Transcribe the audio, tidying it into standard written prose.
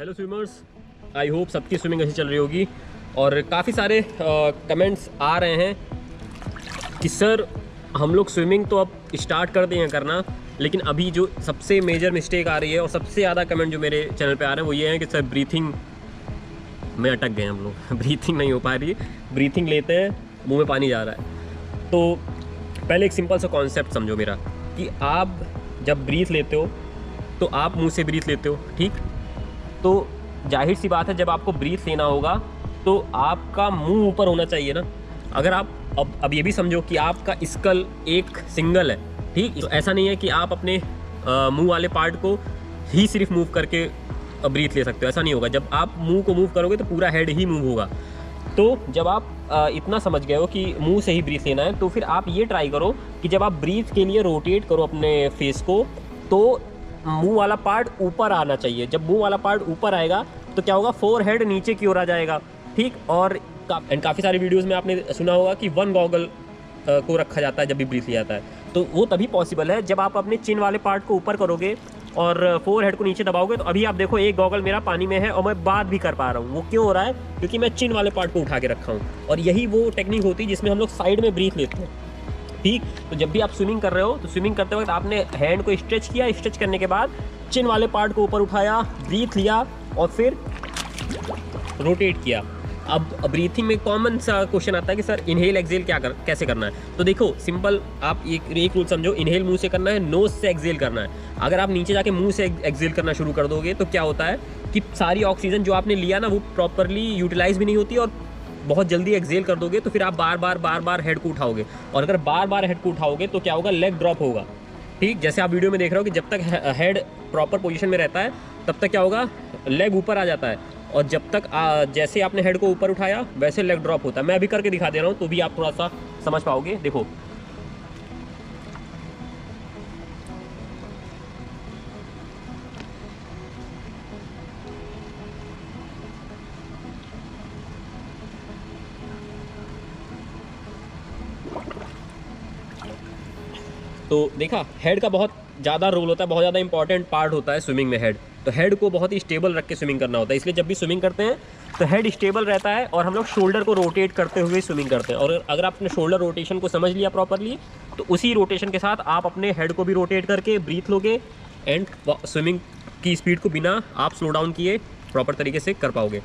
Hello swimmers, I hope सबकी swimming अच्छी चल रही होगी। और काफ़ी सारे कमेंट्स आ रहे हैं कि सर हम लोग स्विमिंग तो अब स्टार्ट कर दिए हैं करना, लेकिन अभी जो सबसे मेजर मिस्टेक आ रही है और सबसे ज़्यादा कमेंट जो मेरे चैनल पे आ रहे हैं वो ये हैं कि सर ब्रीथिंग में अटक गए हम लोग ब्रीथिंग नहीं हो पा रही है, ब्रीथिंग लेते हैं मुंह में पानी जा रहा है। तो पहले एक सिंपल सा कॉन्सेप्ट समझो मेरा कि आप जब ब्रीथ लेते हो तो आप मुंह से ब्रीथ लेते हो, ठीक? तो जाहिर सी बात है जब आपको ब्रीथ लेना होगा तो आपका मुंह ऊपर होना चाहिए ना। अगर आप अब ये भी समझो कि आपका स्कल एक सिंगल है, ठीक? तो ऐसा नहीं है कि आप अपने मुंह वाले पार्ट को ही सिर्फ मूव करके ब्रीथ ले सकते हो, ऐसा नहीं होगा। जब आप मुंह को मूव करोगे तो पूरा हेड ही मूव होगा। तो जब आप इतना समझ गए हो कि मुंह से ही ब्रीथ लेना है तो फिर आप ये ट्राई करो कि जब आप ब्रीथ के लिए रोटेट करो अपने फेस को तो मुंह वाला पार्ट ऊपर आना चाहिए। जब मुंह वाला पार्ट ऊपर आएगा तो क्या होगा, फोरहेड नीचे की ओर आ जाएगा, ठीक? और काफ़ी सारी वीडियोस में आपने सुना होगा कि वन गॉगल को रखा जाता है जब भी ब्रीथ लिया जाता है। तो वो तभी पॉसिबल है जब आप अपने चिन वाले पार्ट को ऊपर करोगे और फोरहेड को नीचे दबाओगे। तो अभी आप देखो एक गॉगल मेरा पानी में है और मैं बात भी कर पा रहा हूँ। वो क्यों हो रहा है? क्योंकि मैं चिन वाले पार्ट को उठा के रखा हूँ। और यही वो टेक्निक होती है जिसमें हम लोग साइड में ब्रीथ लेते हैं, ठीक? तो जब भी आप स्विमिंग कर रहे हो तो स्विमिंग करते वक्त आपने हैंड को स्ट्रेच किया, स्ट्रेच करने के बाद चिन वाले पार्ट को ऊपर उठाया, ब्रीथ लिया और फिर रोटेट किया। अब ब्रीथिंग में कॉमन सा क्वेश्चन आता है कि सर इनहेल एक्सेल कैसे करना है? तो देखो सिंपल, आप एक रूल समझो, इनहेल मुंह से करना है, नोज से एक्सेल करना है। अगर आप नीचे जाके मुंह से एक्सेल करना शुरू कर दोगे तो क्या होता है कि सारी ऑक्सीजन जो आपने लिया ना वो प्रॉपरली यूटिलाइज भी नहीं होती और बहुत जल्दी एक्सेल कर दोगे तो फिर आप बार बार हेड को उठाओगे। और अगर बार बार हेड को उठाओगे तो क्या होगा, लेग ड्रॉप होगा, ठीक? जैसे आप वीडियो में देख रहे हो कि जब तक हेड प्रॉपर पोजीशन में रहता है तब तक क्या होगा, लेग ऊपर आ जाता है। और जब तक जैसे आपने हेड को ऊपर उठाया वैसे लेग ड्रॉप होता है। मैं अभी करके दिखा दे रहा हूँ तो भी आप थोड़ा सा समझ पाओगे। देखो, तो देखा, हेड का बहुत ज़्यादा रोल होता है, बहुत ज़्यादा इंपॉर्टेंट पार्ट होता है स्विमिंग में हेड। तो हेड को बहुत ही स्टेबल रख के स्विमिंग करना होता है, इसलिए जब भी स्विमिंग करते हैं तो हेड स्टेबल रहता है और हम लोग शोल्डर को रोटेट करते हुए स्विमिंग करते हैं। और अगर आपने शोल्डर रोटेशन को समझ लिया प्रॉपरली तो उसी रोटेशन के साथ आप अपने हेड को भी रोटेट करके ब्रीथ लोगे एंड स्विमिंग की स्पीड को बिना आप स्लो डाउन किए प्रॉपर तरीके से कर पाओगे।